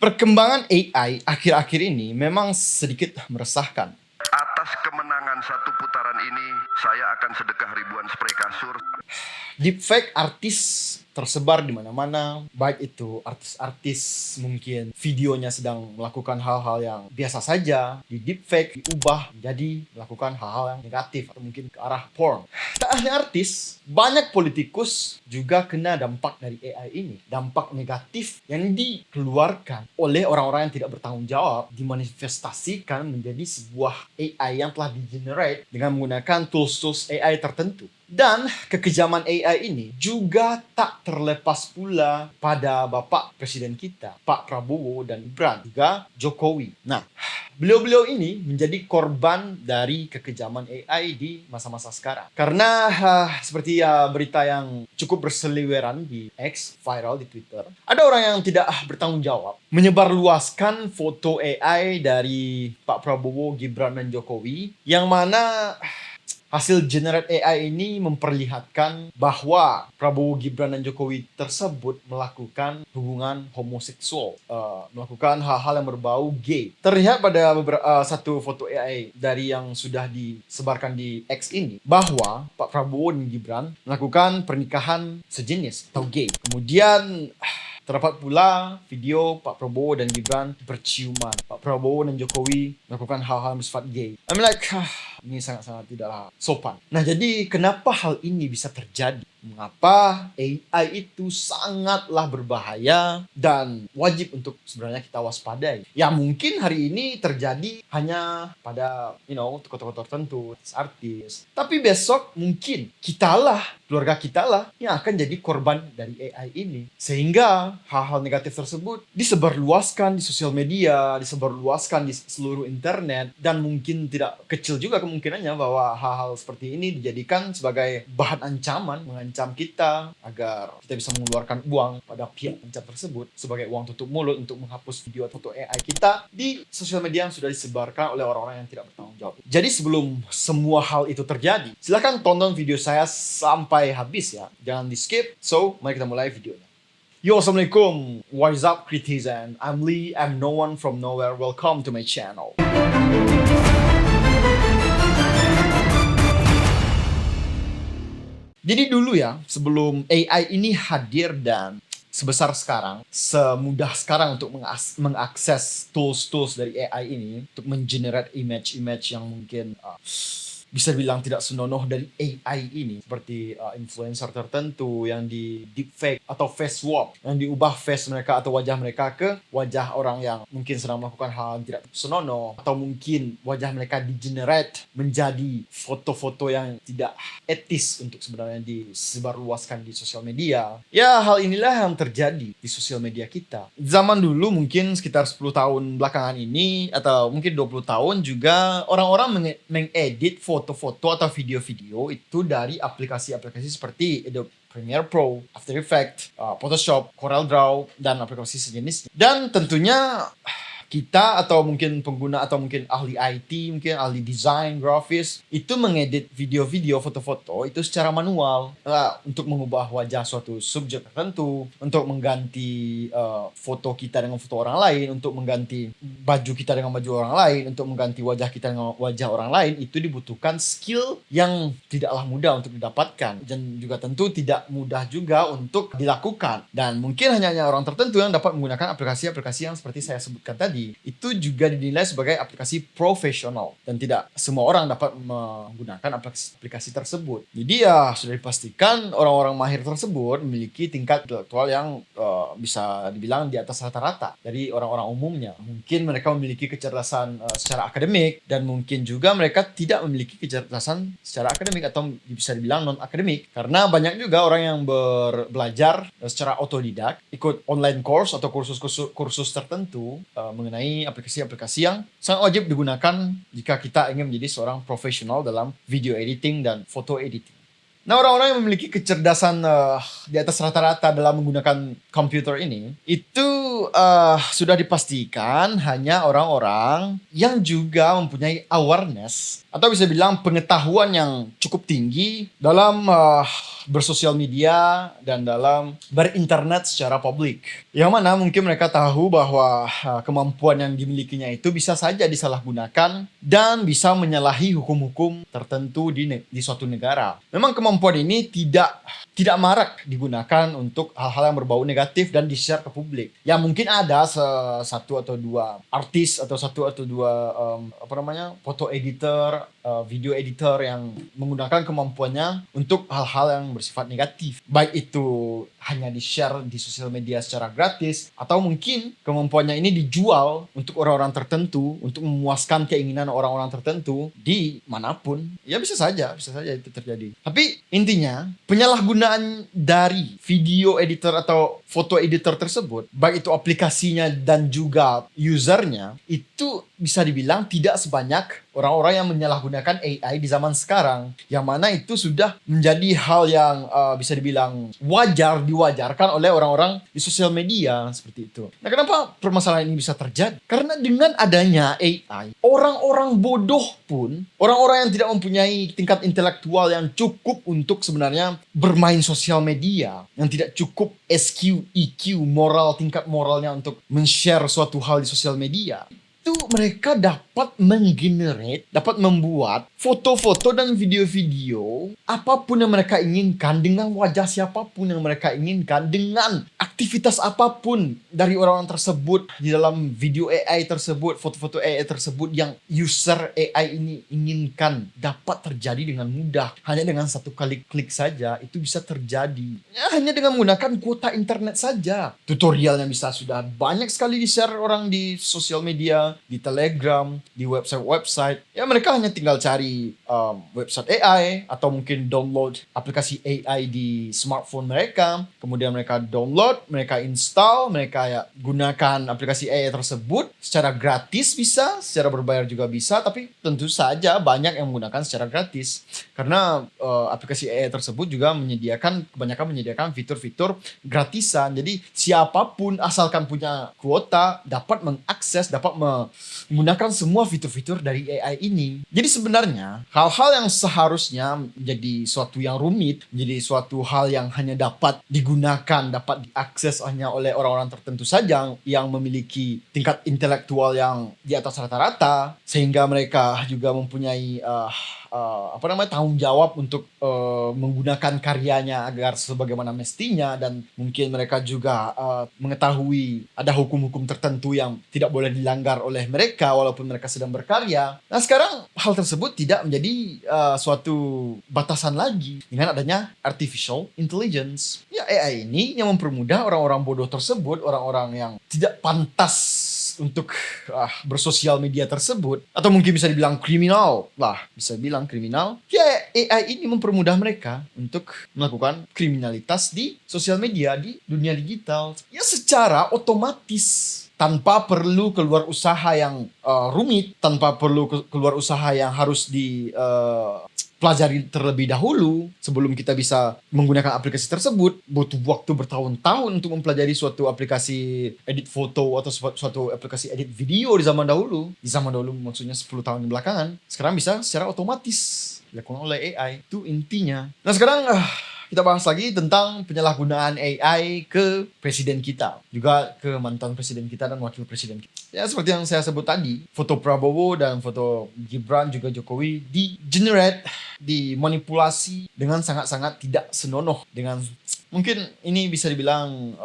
Perkembangan AI akhir-akhir ini memang sedikit meresahkan. Atas kemenangan satu putaran ini, saya akan sedekah ribuan spray kasur. Deepfake artis tersebar di mana-mana, baik itu artis-artis mungkin videonya sedang melakukan hal-hal yang biasa saja, di deepfake diubah menjadi melakukan hal-hal yang negatif atau mungkin ke arah porn. Tak hanya artis, banyak politikus juga kena dampak dari AI ini. Dampak negatif yang dikeluarkan oleh orang-orang yang tidak bertanggung jawab dimanifestasikan menjadi sebuah AI yang telah di-generate dengan menggunakan tools-tools AI tertentu. Dan kekejaman AI ini juga tak terlepas pula pada Bapak Presiden kita, Pak Prabowo dan Gibran, juga Jokowi. Nah, beliau-beliau ini menjadi korban dari kekejaman AI di masa-masa sekarang. Karena seperti berita yang cukup berseliweran di X, viral di Twitter, ada orang yang tidak bertanggung jawab menyebarluaskan foto AI dari Pak Prabowo, Gibran, dan Jokowi yang mana hasil generate AI ini memperlihatkan bahwa Prabowo, Gibran, dan Jokowi tersebut melakukan hubungan homoseksual, melakukan hal-hal yang berbau gay. Terlihat pada satu foto AI dari yang sudah disebarkan di X ini bahwa Pak Prabowo dan Gibran melakukan pernikahan sejenis atau gay. Kemudian terdapat pula video Pak Prabowo dan Gibran berciuman. Pak Prabowo dan Jokowi melakukan hal-hal yang bersifat gay. I'm like, ini sangat-sangat tidaklah sopan. Nah, jadi kenapa hal ini bisa terjadi? Mengapa AI itu sangatlah berbahaya dan wajib untuk sebenarnya kita waspadai. Ya mungkin hari ini terjadi hanya pada tokoh-tokoh tertentu, artis. Tapi besok mungkin keluarga kita lah yang akan jadi korban dari AI ini. Sehingga hal-hal negatif tersebut disebarluaskan di sosial media, disebarluaskan di seluruh internet, dan mungkin tidak kecil juga kemungkinannya bahwa hal-hal seperti ini dijadikan sebagai bahan ancaman, mengancam kita agar kita bisa mengeluarkan uang pada pihak pencap tersebut sebagai uang tutup mulut untuk menghapus video atau foto AI kita di sosial media yang sudah disebarkan oleh orang-orang yang tidak bertanggung jawab. Jadi sebelum semua hal itu terjadi, silahkan tonton video saya sampai habis ya. Jangan di skip. So, mari kita mulai videonya. Yo, Assalamualaikum. What is up, Kritizen? I'm Lee. I'm no one from nowhere. Welcome to my channel. Jadi dulu ya, sebelum AI ini hadir dan sebesar sekarang, semudah sekarang untuk mengakses tools-tools dari AI ini untuk mengenerate image-image yang mungkin bisa dibilang tidak senonoh dari AI ini, seperti influencer tertentu yang di deepfake atau face swap, yang diubah face mereka atau wajah mereka ke wajah orang yang mungkin sedang melakukan hal yang tidak senonoh, atau mungkin wajah mereka di-generate menjadi foto-foto yang tidak etis untuk sebenarnya disebarluaskan di sosial media. Ya, hal inilah yang terjadi di sosial media kita. Zaman dulu mungkin sekitar 10 tahun belakangan ini, atau mungkin 20 tahun juga, orang-orang mengedit foto-foto atau video-video itu dari aplikasi-aplikasi seperti Adobe Premiere Pro, After Effects, Photoshop, CorelDRAW, dan aplikasi sejenisnya. Dan tentunya kita atau mungkin pengguna atau mungkin ahli IT, mungkin ahli desain, grafis, itu mengedit video-video, foto-foto itu secara manual untuk mengubah wajah suatu subjek tertentu, untuk mengganti foto kita dengan foto orang lain, untuk mengganti baju kita dengan baju orang lain, untuk mengganti wajah kita dengan wajah orang lain. Itu dibutuhkan skill yang tidaklah mudah untuk didapatkan, dan juga tentu tidak mudah juga untuk dilakukan. Dan mungkin hanya orang tertentu yang dapat menggunakan aplikasi-aplikasi yang seperti saya sebutkan tadi. Itu juga dinilai sebagai aplikasi profesional dan tidak semua orang dapat menggunakan aplikasi tersebut. Jadi ya sudah dipastikan orang-orang mahir tersebut memiliki tingkat intelektual yang bisa dibilang di atas rata-rata dari orang-orang umumnya. Mungkin mereka memiliki kecerdasan secara akademik, dan mungkin juga mereka tidak memiliki kecerdasan secara akademik atau bisa dibilang non-akademik, karena banyak juga orang yang belajar secara otodidak, ikut online course atau kursus tertentu mengenai aplikasi-aplikasi yang sangat wajib digunakan jika kita ingin menjadi seorang profesional dalam video editing dan foto editing. Nah, orang-orang yang memiliki kecerdasan di atas rata-rata dalam menggunakan komputer ini, itu sudah dipastikan hanya orang-orang yang juga mempunyai awareness atau bisa bilang pengetahuan yang cukup tinggi dalam bersosial media dan dalam berinternet secara publik. Yang mana mungkin mereka tahu bahwa kemampuan yang dimilikinya itu bisa saja disalahgunakan dan bisa menyalahi hukum-hukum tertentu di suatu negara. Memang kemampuan ini tidak marak digunakan untuk hal-hal yang berbau negatif dan di-share ke publik. Ya mungkin ada satu atau dua artis atau satu atau dua foto editor, video editor yang menggunakan kemampuannya untuk hal-hal yang bersifat negatif. Baik itu hanya di-share di sosial media secara gratis atau mungkin kemampuannya ini dijual untuk orang-orang tertentu, untuk memuaskan keinginan orang-orang tertentu di manapun. Ya bisa saja itu terjadi. Tapi intinya penyalahgunaan dari video editor atau foto editor tersebut, baik itu aplikasinya dan juga usernya, itu bisa dibilang tidak sebanyak orang-orang yang menyalahgunakan AI di zaman sekarang, yang mana itu sudah menjadi hal yang bisa dibilang diwajarkan oleh orang-orang di sosial media seperti itu. Nah, kenapa permasalahan ini bisa terjadi? Karena dengan adanya AI, orang-orang bodoh pun, orang-orang yang tidak mempunyai tingkat intelektual yang cukup untuk sebenarnya bermain sosial media, yang tidak cukup SQ, EQ, tingkat moralnya untuk men-share suatu hal di sosial media, itu mereka dapat dapat membuat foto-foto dan video-video apapun yang mereka inginkan, dengan wajah siapapun yang mereka inginkan, dengan aktivitas apapun dari orang-orang tersebut di dalam video AI tersebut, foto-foto AI tersebut yang user AI ini inginkan, dapat terjadi dengan mudah. Hanya dengan satu kali klik saja itu bisa terjadi. Ya, hanya dengan menggunakan kuota internet saja. Tutorialnya bisa sudah banyak sekali di-share orang di sosial media, di Telegram, di website. Ya mereka hanya tinggal cari website AI atau mungkin download aplikasi AI di smartphone mereka. Kemudian mereka download, mereka install, mereka gunakan aplikasi AI tersebut secara gratis bisa, secara berbayar juga bisa. Tapi tentu saja banyak yang menggunakan secara gratis. Karena aplikasi AI tersebut juga kebanyakan menyediakan fitur-fitur gratisan. Jadi siapapun asalkan punya kuota dapat mengakses, dapat menggunakan semua fitur-fitur dari AI ini. Jadi sebenarnya hal-hal yang seharusnya menjadi suatu yang rumit, menjadi suatu hal yang hanya dapat digunakan, dapat diakses hanya oleh orang-orang tertentu saja yang memiliki tingkat intelektual yang di atas rata-rata, sehingga mereka juga mempunyai tanggung jawab untuk menggunakan karyanya agar sebagaimana mestinya, dan mungkin mereka juga mengetahui ada hukum-hukum tertentu yang tidak boleh dilanggar oleh mereka walaupun mereka sedang berkarya. Nah, sekarang hal tersebut tidak menjadi suatu batasan lagi dengan adanya artificial intelligence. Ya, AI ini yang mempermudah orang-orang bodoh tersebut, orang-orang yang tidak pantas untuk bersosial media tersebut, atau mungkin bisa dibilang kriminal. Ya, AI ini mempermudah mereka untuk melakukan kriminalitas di sosial media, di dunia digital. Ya, secara otomatis, tanpa perlu keluar usaha yang rumit, tanpa perlu keluar usaha yang harus pelajari terlebih dahulu sebelum kita bisa menggunakan aplikasi tersebut. Butuh waktu bertahun-tahun untuk mempelajari suatu aplikasi edit foto atau suatu aplikasi edit video di zaman dahulu. Di zaman dahulu maksudnya 10 tahun belakangan. Sekarang bisa secara otomatis dilakukan oleh AI. Itu intinya. Nah, sekarang kita bahas lagi tentang penyalahgunaan AI ke presiden kita, juga ke mantan presiden kita dan wakil presiden kita. Ya, seperti yang saya sebut tadi, foto Prabowo dan foto Gibran juga Jokowi dimanipulasi dengan sangat-sangat tidak senonoh, dengan mungkin ini bisa dibilang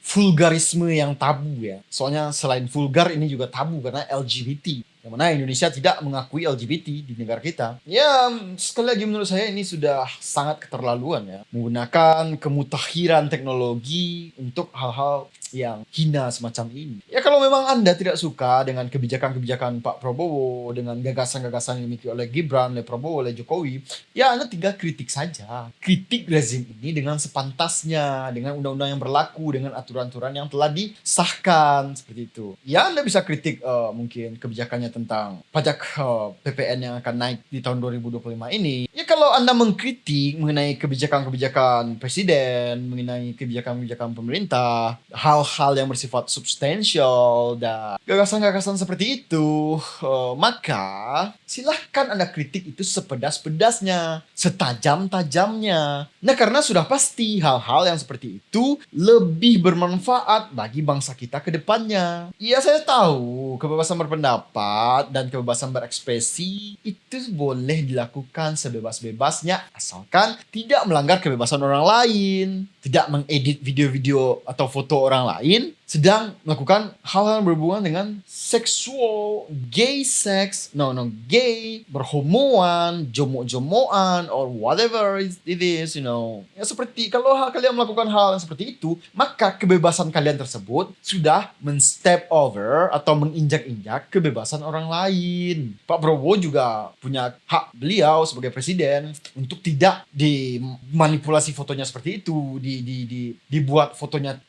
vulgarisme yang tabu ya. Soalnya selain vulgar ini juga tabu karena LGBT. Yang mana Indonesia tidak mengakui LGBT di negara kita. Ya, sekali lagi menurut saya ini sudah sangat keterlaluan ya. Menggunakan kemutahiran teknologi untuk hal-hal yang hina semacam ini. Ya, kalau memang Anda tidak suka dengan kebijakan-kebijakan Pak Prabowo, dengan gagasan-gagasan yang dimiliki oleh Gibran, oleh Prabowo, oleh Jokowi, ya Anda tinggal kritik saja. Kritik rezim ini dengan sepantasnya, dengan undang-undang yang berlaku, dengan aturan-aturan yang telah disahkan, seperti itu. Ya, Anda bisa kritik mungkin kebijakannya tentang pajak PPN yang akan naik di tahun 2025 ini. Ya kalau Anda mengkritik mengenai kebijakan-kebijakan presiden, mengenai kebijakan-kebijakan pemerintah, hal-hal yang bersifat substansial dan gagasan-gagasan seperti itu, maka silahkan Anda kritik itu sepedas-pedasnya, setajam-tajamnya. Nah, karena sudah pasti hal-hal yang seperti itu lebih bermanfaat bagi bangsa kita ke depannya. Ya, saya tahu kebebasan berpendapat dan kebebasan berekspresi itu boleh dilakukan sebebas-bebasnya asalkan tidak melanggar kebebasan orang lain, tidak mengedit video-video atau foto orang lain, sedang melakukan hal-hal yang berhubungan dengan seksual, gay, berhomoan, jomo-jomoan, or whatever it is, Ya seperti, kalau kalian melakukan hal yang seperti itu, maka kebebasan kalian tersebut sudah men-step over atau menginjak-injak kebebasan orang lain. Pak Prabowo juga punya hak beliau sebagai presiden untuk tidak dimanipulasi fotonya seperti itu, dibuat fotonya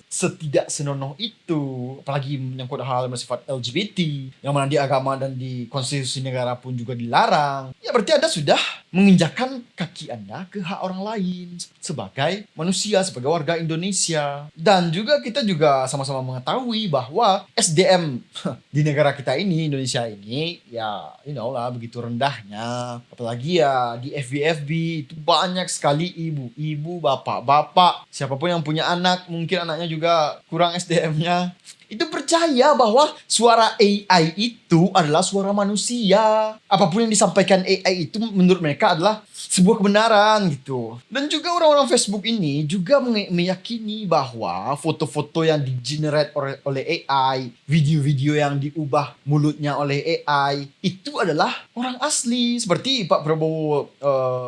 setidak senonoh itu, apalagi menyangkut hal yang bersifat LGBT yang mana di agama dan di konstitusi negara pun juga dilarang. Ya berarti Anda sudah menginjakkan kaki Anda ke hak orang lain sebagai manusia, sebagai warga Indonesia. Dan juga kita juga sama-sama mengetahui bahwa SDM di negara kita ini, Indonesia ini, ya lah begitu rendahnya. Apalagi ya di FB itu banyak sekali ibu-ibu, bapak-bapak, siapapun yang punya anak, mungkin anaknya juga kurang SDM-nya, itu percaya bahwa suara AI itu adalah suara manusia. Apapun yang disampaikan AI itu menurut mereka adalah sebuah kebenaran gitu. Dan juga orang-orang Facebook ini juga meyakini bahwa foto-foto yang di-generate oleh AI, video-video yang diubah mulutnya oleh AI, itu adalah orang asli. Seperti Pak Prabowo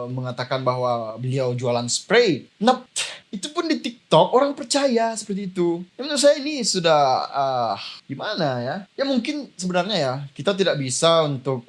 mengatakan bahwa beliau jualan spray. Nah, itu pun di TikTok orang percaya seperti itu. Ya, menurut saya ini sudah gimana ya? Ya mungkin sebenarnya ya kita tidak bisa untuk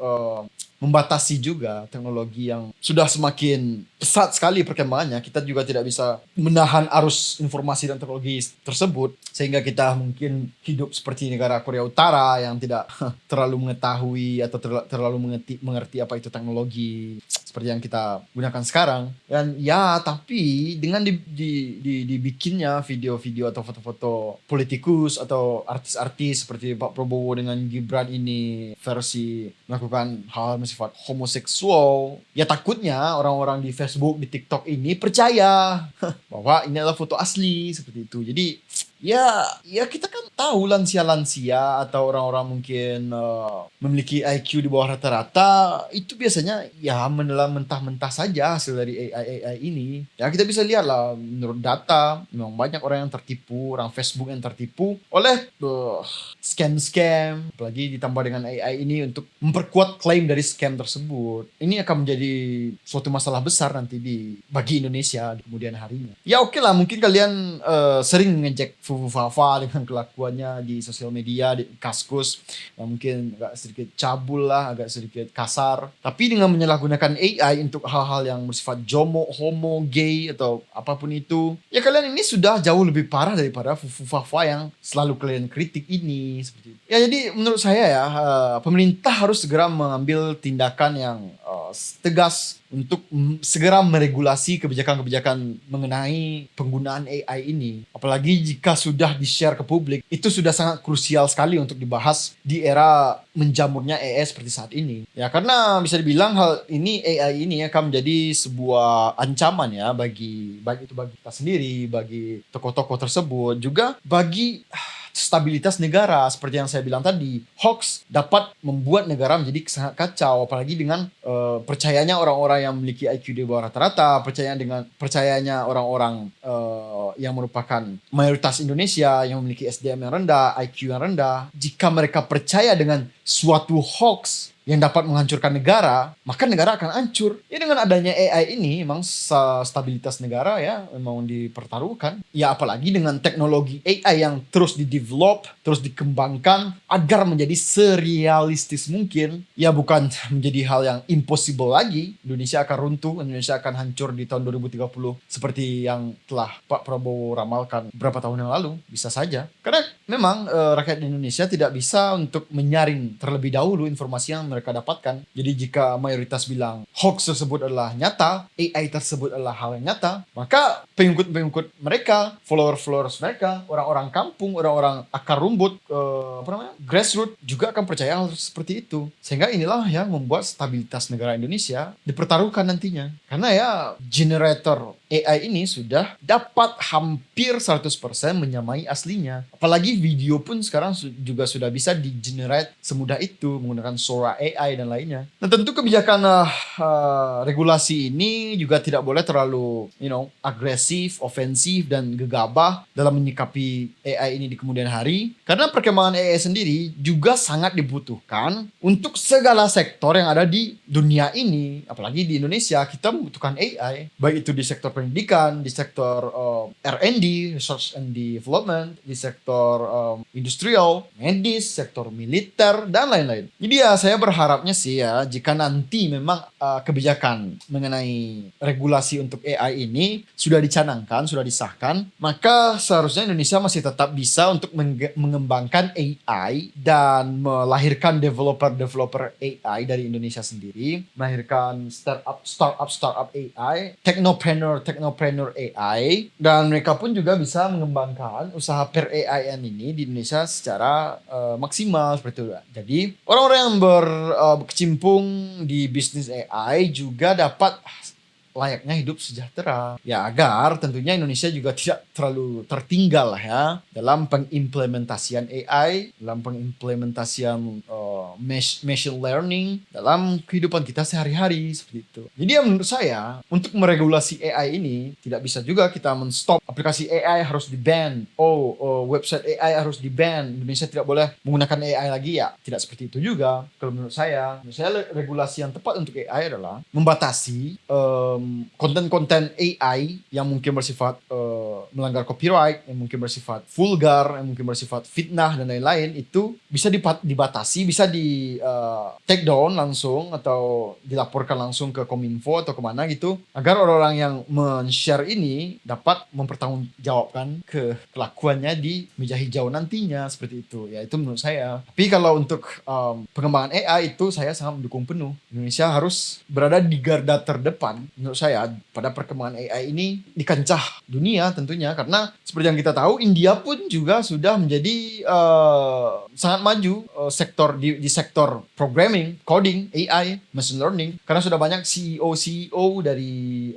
membatasi juga teknologi yang sudah semakin pesat sekali perkembangannya. Kita juga tidak bisa menahan arus informasi dan teknologi tersebut, sehingga kita mungkin hidup seperti negara Korea Utara yang tidak terlalu mengetahui atau terlalu mengerti apa itu teknologi seperti yang kita gunakan sekarang. Dan ya, tapi dengan dibikinnya video-video atau foto-foto politikus atau artis-artis seperti Pak Prabowo dengan Gibran ini versi melakukan hal sifat homoseksual, ya takutnya orang-orang di Facebook, di TikTok ini percaya bahwa ini adalah foto asli seperti itu. Jadi ya kita kan tahu lansia-lansia atau orang-orang mungkin memiliki IQ di bawah rata-rata itu biasanya ya menelan mentah-mentah saja hasil dari AI ini. Ya kita bisa lihat lah, menurut data memang banyak orang yang tertipu, orang Facebook yang tertipu oleh scam-scam, apalagi ditambah dengan AI ini untuk memperkuat klaim dari scam tersebut. Ini akan menjadi suatu masalah besar nanti bagi Indonesia di kemudian harinya. Ya oke lah, mungkin kalian sering ngejek Fufu Fafa dengan kelakuannya di sosial media, di Kaskus, yang mungkin agak sedikit cabul lah, agak sedikit kasar. Tapi dengan menyalahgunakan AI untuk hal-hal yang bersifat jomo, homo, gay, atau apapun itu, ya kalian ini sudah jauh lebih parah daripada Fufu Fafa yang selalu kalian kritik ini. Seperti itu. Ya jadi menurut saya ya, pemerintah harus segera mengambil tindakan yang tegas untuk segera meregulasi kebijakan-kebijakan mengenai penggunaan AI ini. Apalagi jika sudah di-share ke publik, itu sudah sangat krusial sekali untuk dibahas di era menjamurnya AI seperti saat ini. Ya karena bisa dibilang hal ini, AI ini akan menjadi sebuah ancaman ya bagi kita sendiri, bagi tokoh-tokoh tersebut, juga bagi stabilitas negara. Seperti yang saya bilang tadi, hoax dapat membuat negara menjadi sangat kacau, apalagi dengan percayanya orang-orang yang memiliki IQ di bawah rata-rata, percayanya orang-orang yang merupakan mayoritas Indonesia yang memiliki SDM yang rendah, IQ yang rendah. Jika mereka percaya dengan suatu hoax yang dapat menghancurkan negara, maka negara akan hancur. Ya dengan adanya AI ini memang stabilitas negara ya memang dipertaruhkan. Ya apalagi dengan teknologi AI yang terus didevelop, terus dikembangkan agar menjadi serealistis mungkin. Ya bukan menjadi hal yang impossible lagi. Indonesia akan runtuh, Indonesia akan hancur di tahun 2030 seperti yang telah Pak Prabowo ramalkan beberapa tahun yang lalu. Bisa saja. Karena memang rakyat Indonesia tidak bisa untuk menyaring terlebih dahulu informasi yang mereka dapatkan. Jadi jika mayoritas bilang hoax tersebut adalah nyata, AI tersebut adalah hal yang nyata, maka pengikut-pengikut mereka, followers mereka, orang-orang kampung, orang-orang akar rumput, grassroots juga akan percaya hal seperti itu. Sehingga inilah yang membuat stabilitas negara Indonesia dipertaruhkan nantinya. Karena ya generator AI ini sudah dapat hampir 100% menyamai aslinya. Apalagi video pun sekarang juga sudah bisa di-generate semudah itu menggunakan Sora AI dan lainnya. Nah tentu kebijakan regulasi ini juga tidak boleh terlalu agresif, ofensif, dan gegabah dalam menyikapi AI ini di kemudian hari. Karena perkembangan AI sendiri juga sangat dibutuhkan untuk segala sektor yang ada di dunia ini. Apalagi di Indonesia kita membutuhkan AI. Baik itu di sektor pendidikan, di sektor R&D, Research and Development, di sektor industrial, medis, sektor militer, dan lain-lain. Jadi ya saya berharapnya sih ya jika nanti memang kebijakan mengenai regulasi untuk AI ini sudah dicanangkan, sudah disahkan, maka seharusnya Indonesia masih tetap bisa untuk mengembangkan AI dan melahirkan developer AI dari Indonesia sendiri, melahirkan startup AI, technopreneur AI, dan mereka pun juga bisa mengembangkan usaha per AI-an ini di Indonesia secara maksimal seperti itu. Jadi orang-orang yang berkecimpung di bisnis AI juga dapat layaknya hidup sejahtera. Ya agar tentunya Indonesia juga tidak terlalu tertinggal lah ya dalam pengimplementasian AI, dalam pengimplementasian machine learning dalam kehidupan kita sehari-hari seperti itu. Jadi ya menurut saya untuk meregulasi AI ini tidak bisa juga kita menstop aplikasi AI harus di-ban. Website AI harus di-ban. Indonesia tidak boleh menggunakan AI lagi ya. Tidak seperti itu juga. Kalau menurut saya regulasi yang tepat untuk AI adalah membatasi konten-konten AI yang mungkin bersifat melanggar copyright, yang mungkin bersifat vulgar, yang mungkin bersifat fitnah dan lain-lain itu bisa dibatasi, bisa di take down langsung atau dilaporkan langsung ke Kominfo atau kemana gitu agar orang-orang yang men-share ini dapat mempertanggungjawabkan kelakuannya di meja hijau nantinya seperti itu. Ya itu menurut saya. Tapi kalau untuk pengembangan AI itu saya sangat mendukung penuh. Indonesia harus berada di garda terdepan menurut saya pada perkembangan AI ini di kancah dunia tentunya, karena seperti yang kita tahu India pun juga sudah menjadi sangat maju sektor di sektor programming, coding, AI, machine learning, karena sudah banyak CEO dari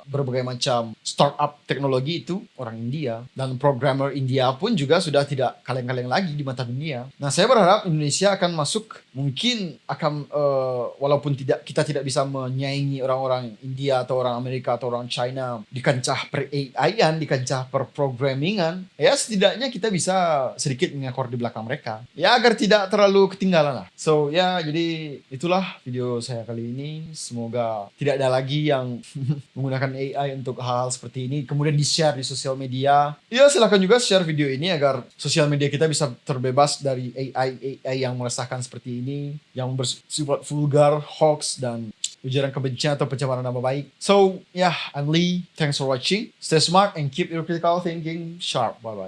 berbagai macam startup teknologi itu orang India, dan programmer India pun juga sudah tidak kaleng-kaleng lagi di mata dunia. Nah saya berharap Indonesia akan masuk, mungkin akan walaupun kita tidak bisa menyaingi orang-orang India atau orang Amerika atau orang China di kancah per AI-an, di kancah per programmingan, ya setidaknya kita bisa sedikit mengekor di belakang mereka. Ya agar tidak terlalu ketinggalan lah. So ya jadi itulah video saya kali ini. Semoga tidak ada lagi yang menggunakan AI untuk hal-hal seperti ini kemudian di-share di sosial media. Ya silakan juga share video ini agar sosial media kita bisa terbebas dari AI yang meresahkan seperti ini, yang bersifat vulgar, hoax, dan ujaran kebencian atau pencemaran nama baik. So, yeah, I'm Lee. Thanks for watching. Stay smart and keep your critical thinking sharp. Bye-bye.